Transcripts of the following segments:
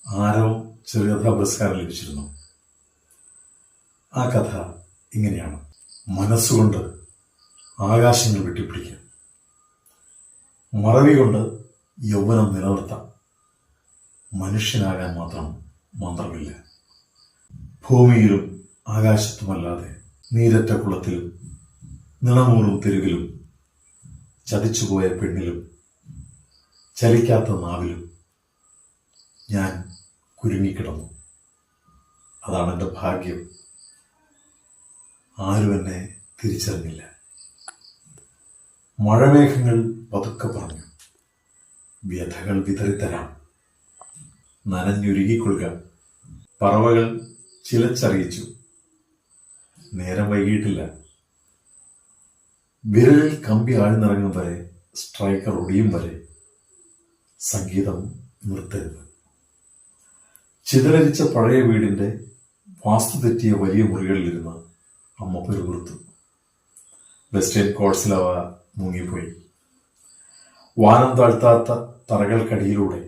ആരോ ചെറുകഥാ പുരസ്കാരം ലഭിച്ചിരുന്നു. ആ കഥ ഇങ്ങനെയാണ്. മനസ്സുകൊണ്ട് ആകാശങ്ങൾ വെട്ടിപ്പിടിക്കാം, മറവി കൊണ്ട് യൗവനം നിലനിർത്താം. മനുഷ്യനാകാൻ മാത്രം മന്ത്രമില്ല. ഭൂമിയിലും ആകാശത്തുമല്ലാതെ നീരറ്റ കുളത്തിലും നിണമൂറും തെരുവിലും ചതിച്ചുപോയ പെണ്ണിലും ചലിക്കാത്ത നാവിലും ഞാൻ കുരുങ്ങിക്കിടന്നു. അതാണ് എൻ്റെ ഭാഗ്യം. ആരും എന്നെ തിരിച്ചറിഞ്ഞില്ല. മഴമേഘങ്ങൾ പതുക്കെ പറഞ്ഞു, വ്യഥകൾ വിതറിത്തരാം, നനഞ്ഞുരുകിക്കൊള്ളുക. പറവകൾ ചിലച്ചറിയിച്ചു, നേരം വൈകിയിട്ടില്ല. വിരലിൽ കമ്പി ആഴ്ന്നിറങ്ങും വരെ, സ്ട്രൈക്കർ ഒടിയും വരെ സംഗീതം നിർത്തരുത്. ചിതലരിച്ച പഴയ വീടിന്റെ വാസ്തു തെറ്റിയ വലിയ മുറികളിലിരുന്ന് അമ്മ പെരുകുർത്തു. വെസ്റ്റേൺ കോഴ്സിലവ മുങ്ങിപ്പോയി. വാനം താഴ്ത്താത്ത തറകൾക്കടിയിലൂടെ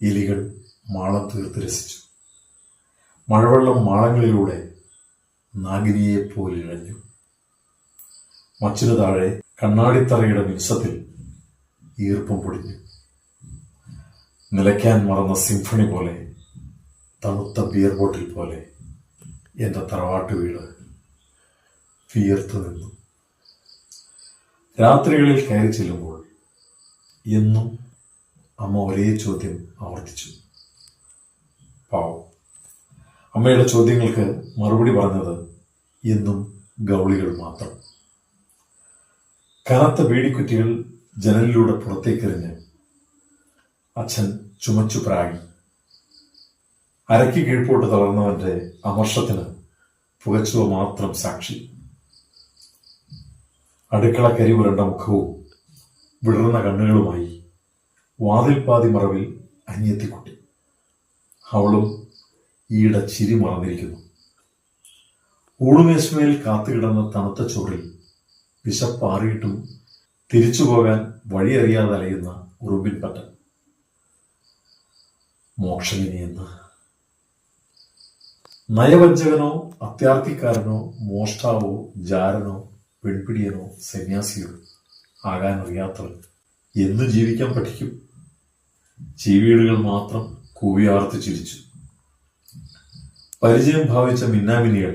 എലികൾ മാളം തീർത്ത് രസിച്ചു. മഴവെള്ളം മാളങ്ങളിലൂടെ നാഗിനിയെപ്പോലെ ഇഴഞ്ഞു. മച്ചിനു താഴെ കണ്ണാടിത്തറയുടെ മിനുസത്തിൽ ഈർപ്പം പൊടിഞ്ഞു. നിലയ്ക്കാൻ മറന്ന സിംഫണി പോലെ, തണുത്ത ബിയർ ബോട്ടിൽ പോലെ എന്റെ തറവാട്ട് വീട് വിയർത്തു നിന്നു. രാത്രികളിൽ കയറി ചെല്ലുമ്പോൾ എന്നും അമ്മ ഒരേ ചോദ്യം ആവർത്തിച്ചു. പാവം, അമ്മയുടെ ചോദ്യങ്ങൾക്ക് മറുപടി പറഞ്ഞത് എന്നും ഗൗളികൾ മാത്രം. കനത്ത ബീഡിക്കുറ്റികൾ ജനലിലൂടെ പുറത്തേക്കെറിഞ്ഞ് അച്ഛൻ ചുമച്ചു പ്രാഗി. അരയ്ക്ക് കീഴ്പോട്ട് തളർന്നവന്റെ അമർഷത്തിന് പുകച്ചുവ മാത്രം സാക്ഷി. അടുക്കള കരിപുരണ്ട മുഖവും വിടർന്ന കണ്ണുകളുമായി വാതിൽപ്പാതി മറവിൽ അനിയത്തിക്കുട്ടി. അവളും ഈയിടെ ചിരി മറന്നിരിക്കുന്നു. ഊടുമേശമേൽ കാത്തുകിടന്ന തണുത്ത ചോറിൽ വിശപ്പാറിയിട്ടും തിരിച്ചു പോകാൻ വഴിയറിയാതെ അലയുന്ന ഉറുമ്പിൻ പറ്റൻ. മോക്ഷമിനിയെന്ന് നയവഞ്ചകനോ അത്യാർത്ഥിക്കാരനോ മോഷ്ടാവോ ജാരനോ പെൺപിടിയനോ സന്യാസിയോ ആകാനറിയാത്തവൻ എന്നു ജീവിക്കാൻ പഠിക്കും. ചീവീടുകൾ മാത്രം കൂവിയാർത്ത് ചിരിച്ചു. പരിചയം ഭാവിച്ച മിന്നാമിനികൾ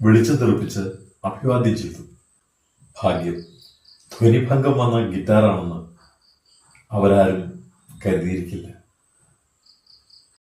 വെളിച്ചം തെറിപ്പിച്ച് അഭിവാദ്യം ചെയ്തു. ഭാഗ്യം, ധ്വനിഭംഗം വന്ന ഗിറ്റാറാണെന്ന് അവരാരും കരുതിയിരിക്കില്ല.